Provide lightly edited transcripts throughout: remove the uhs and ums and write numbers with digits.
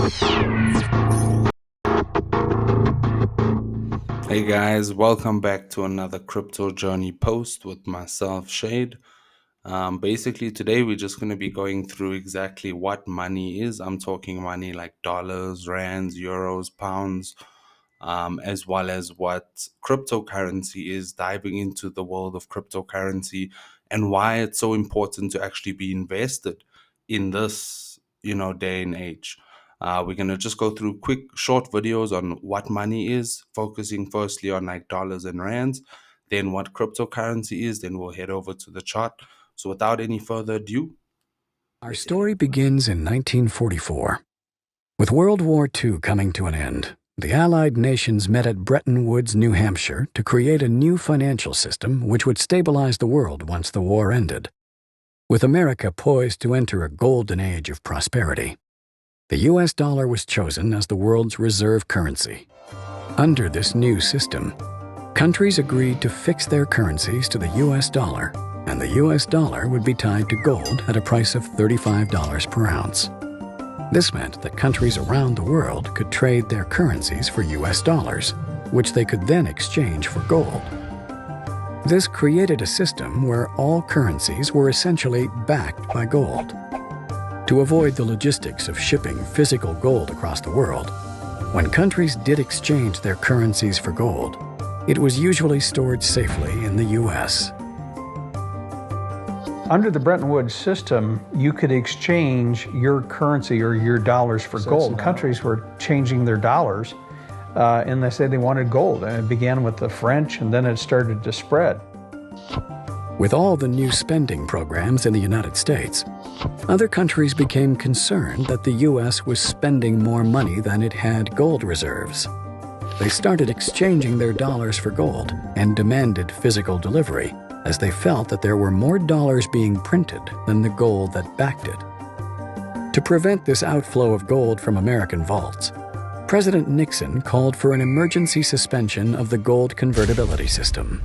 Hey guys, welcome back to another crypto journey post with myself, Shade. Basically, today we're just going to be going through exactly what money is. I'm talking money like dollars, rands, euros, pounds, as well as what cryptocurrency is, diving into the world of cryptocurrency and why it's so important to actually be invested in this, day and age. We're going to just go through quick, short videos on what money is, focusing firstly on like dollars and rands, then what cryptocurrency is, then we'll head over to the chart. So without any further ado, Our story begins in 1944. With World War II coming to an end, the Allied nations met at Bretton Woods, New Hampshire, to create a new financial system which would stabilize the world once the war ended. With America poised to enter a golden age of prosperity, the U.S. dollar was chosen as the world's reserve currency. Under this new system, countries agreed to fix their currencies to the U.S. dollar, and the U.S. dollar would be tied to gold at a price of $35 per ounce. This meant that countries around the world could trade their currencies for U.S. dollars, which they could then exchange for gold. This created a system where all currencies were essentially backed by gold. To avoid the logistics of shipping physical gold across the world, when countries did exchange their currencies for gold, it was usually stored safely in the U.S. Under the Bretton Woods system, you could exchange your currency or your dollars for gold. Countries were changing their dollars, and they said they wanted gold. And it began with the French, and then it started to spread. With all the new spending programs in the United States, other countries became concerned that the U.S. was spending more money than it had gold reserves. They started exchanging their dollars for gold and demanded physical delivery, as they felt that there were more dollars being printed than the gold that backed it. To prevent this outflow of gold from American vaults, President Nixon called for an emergency suspension of the gold convertibility system.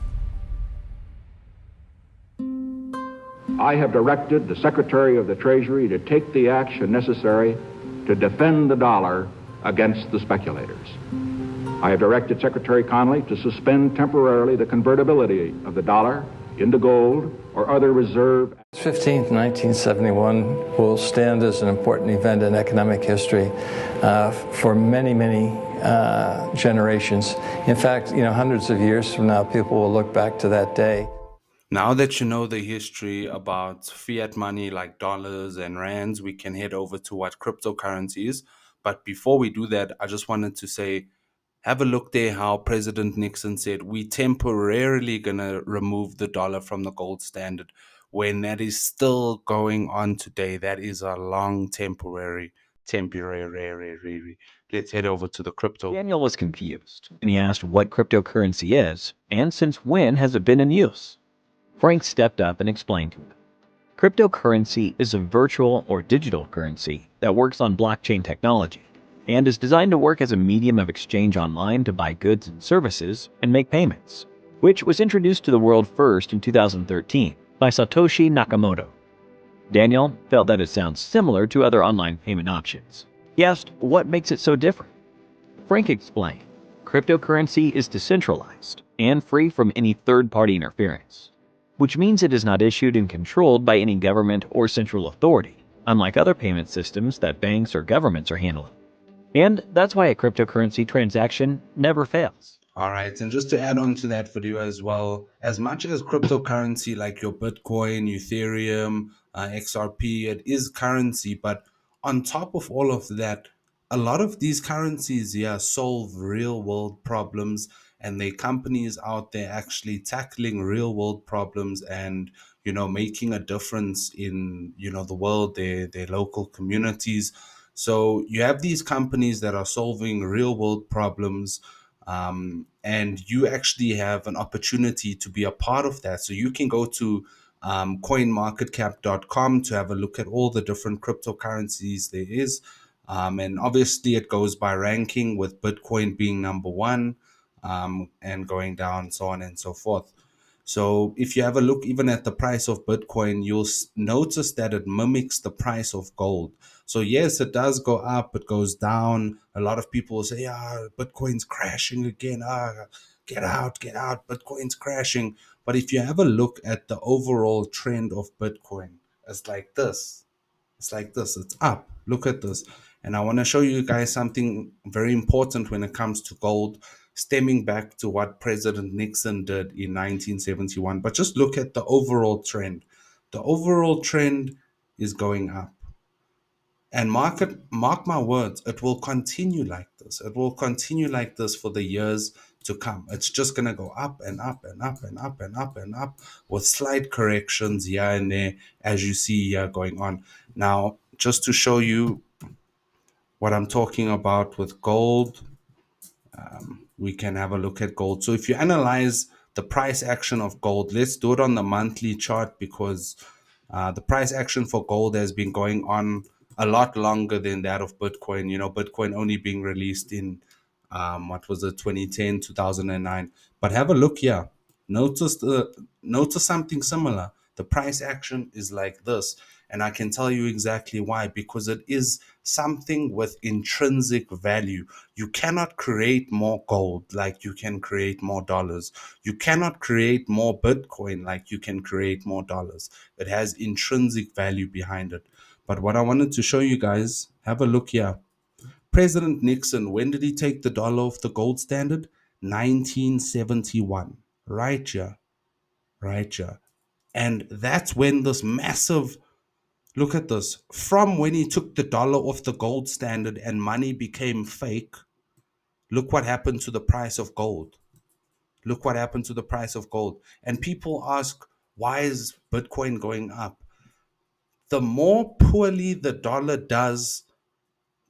I have directed the Secretary of the Treasury to take the action necessary to defend the dollar against the speculators. I have directed Secretary Connally to suspend temporarily the convertibility of the dollar into gold or other reserve. 15th, 1971 will stand as an important event in economic history for many, many generations. In fact, hundreds of years from now, people will look back to that day. now that you know the history about fiat money like dollars and rands, we can head over to what cryptocurrency is. But before we do that, I just wanted to say, have a look there how President Nixon said we temporarily going to remove the dollar from the gold standard, when that is still going on today. That is a long temporary. Let's head over to the crypto. Daniel was confused, and he asked what cryptocurrency is, and since when has it been in use? Frank stepped up and explained to him. Cryptocurrency is a virtual or digital currency that works on blockchain technology, and is designed to work as a medium of exchange online to buy goods and services and make payments, which was introduced to the world first in 2013 by Satoshi Nakamoto. Daniel felt that it sounds similar to other online payment options. He asked what makes it so different. Frank explained, cryptocurrency is decentralized and free from any third-party interference, which means it is not issued and controlled by any government or central authority, unlike other payment systems that banks or governments are handling. And that's why a cryptocurrency transaction never fails. All right, and just to add on to that video as well, as much as cryptocurrency like your Bitcoin, Ethereum, XRP, it is currency, but on top of all of that, a lot of these currencies, solve real world problems, and there are companies out there actually tackling real world problems and, making a difference in, the world, their local communities. So you have these companies that are solving real world problems, and you actually have an opportunity to be a part of that. So you can go to coinmarketcap.com to have a look at all the different cryptocurrencies there is. And obviously it goes by ranking, with Bitcoin being number one, and going down, so on and so forth. So if you have a look even at the price of Bitcoin, you'll notice that it mimics the price of gold. So yes, it does go up, it goes down. A lot of people will say, "Yeah, Bitcoin's crashing again. Get out, Bitcoin's crashing." But if you have a look at the overall trend of Bitcoin, it's like this. It's like this. It's up. Look at this. And I want to show you guys something very important when it comes to gold, stemming back to what President Nixon did in 1971. But just look at the overall trend. The overall trend is going up. And mark my words, it will continue like this. It will continue like this for the years to come. It's just gonna go up and up and up and up and up and up with slight corrections here and there, as you see here going on. Now, just to show you what I'm talking about with gold, we can have a look at gold. So if you analyze the price action of gold, let's do it on the monthly chart, because the price action for gold has been going on a lot longer than that of Bitcoin. You know, Bitcoin only being released in what was it, 2010, 2009. But have a look here. Notice something similar. The price action is like this, and I can tell you exactly why, because it is something with intrinsic value. You cannot create more gold like you can create more dollars. You cannot create more Bitcoin like you can create more dollars. It has intrinsic value behind it. But what I wanted to show you guys, have a look here. President Nixon, when did he take the dollar off the gold standard? 1971. Right here. Right here. And that's when this massive, look at this, from when he took the dollar off the gold standard and money became fake, look what happened to the price of gold. Look what happened to the price of gold. And people ask, why is Bitcoin going up? The more poorly the dollar does,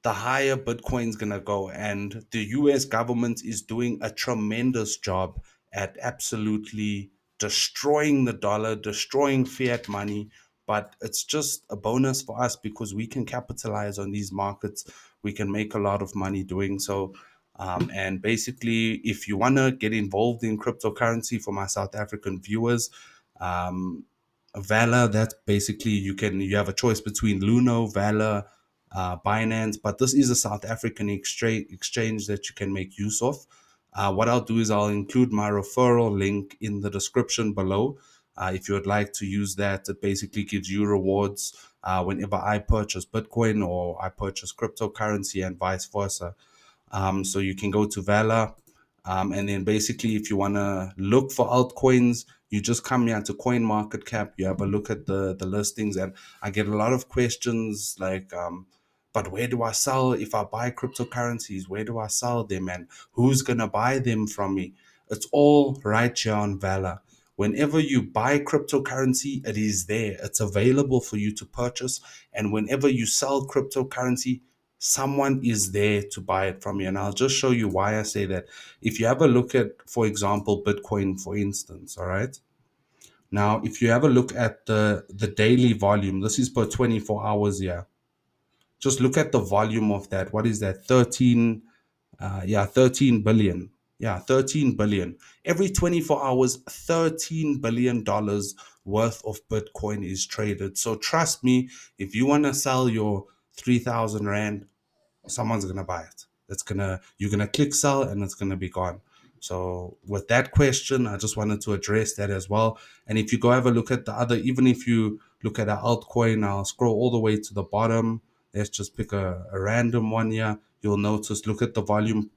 the higher Bitcoin's going to go. And the US government is doing a tremendous job at absolutely destroying the dollar, destroying fiat money. But it's just a bonus for us because we can capitalize on these markets. We can make a lot of money doing so. And basically, if you want to get involved in cryptocurrency, for my South African viewers, um, Valor, that's basically, you have a choice between Luno, Valor, Binance, but this is a South African exchange that you can make use of. What I'll do is I'll include my referral link in the description below. If you would like to use that, it basically gives you rewards whenever I purchase Bitcoin or I purchase cryptocurrency and vice versa. So you can go to Valor, and then basically, if you want to look for altcoins, you just come here to Coin Market Cap. You have a look at the listings, and I get a lot of questions like, but where do I sell if I buy cryptocurrencies? Where do I sell them, and who's gonna buy them from me? It's all right here on Valor. Whenever you buy cryptocurrency, it is there. It's available for you to purchase. And whenever you sell cryptocurrency, someone is there to buy it from you. And I'll just show you why I say that. If you have a look at, for example, Bitcoin, for instance, all right? Now, if you have a look at the daily volume, this is per 24 hours here. Just look at the volume of that. What is that? 13 billion. Yeah, 13 billion. Every 24 hours, $13 billion worth of Bitcoin is traded. So trust me, if you want to sell your 3,000 Rand, someone's gonna buy it. You're gonna click sell and it's gonna be gone. So with that question, I just wanted to address that as well. And if you go have a look at the other, even if you look at an altcoin, I'll scroll all the way to the bottom. Let's just pick a random one here. You'll notice, look at the volume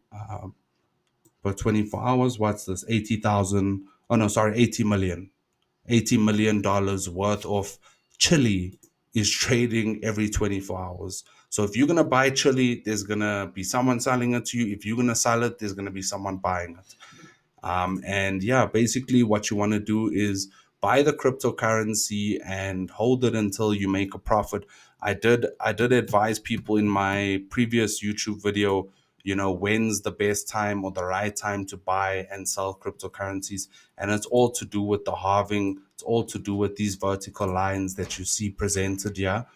per 24 hours. What's this? 80,000. Oh no, sorry, 80 million. $80 million worth of chili is trading every 24 hours. So if you're going to buy chili, there's going to be someone selling it to you. If you're going to sell it, there's going to be someone buying it. And yeah, basically what you want to do is buy the cryptocurrency and hold it until you make a profit. I did advise people in my previous YouTube video, when's the best time or the right time to buy and sell cryptocurrencies. And it's all to do with the halving. It's all to do with these vertical lines that you see presented here.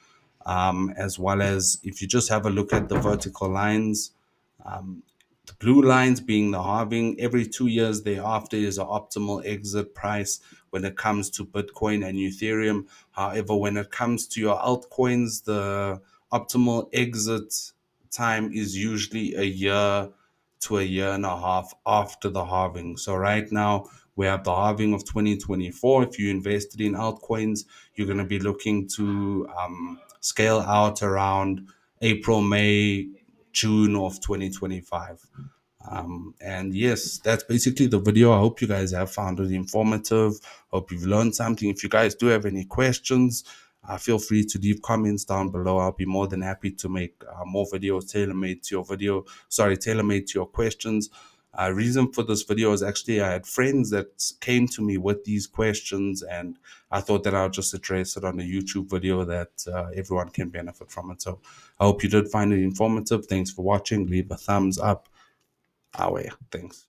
As well as, if you just have a look at the vertical lines, the blue lines being the halving, every 2 years thereafter is an optimal exit price when it comes to Bitcoin and Ethereum. However, when it comes to your altcoins, the optimal exit time is usually a year to a year and a half after the halving. So right now we have the halving of 2024. If you invested in altcoins, you're going to be looking to scale out around April, May, June of 2025. And yes, that's basically the video. I hope you guys have found it informative. Hope you've learned something. If you guys do have any questions, feel free to leave comments down below. I'll be more than happy to make more videos tailor-made to your tailor-made to your questions. Reason for this video is actually I had friends that came to me with these questions, and I thought that I'll just address it on a YouTube video that everyone can benefit from it. So I hope you did find it informative. Thanks for watching. Leave a thumbs up. Our way. Thanks.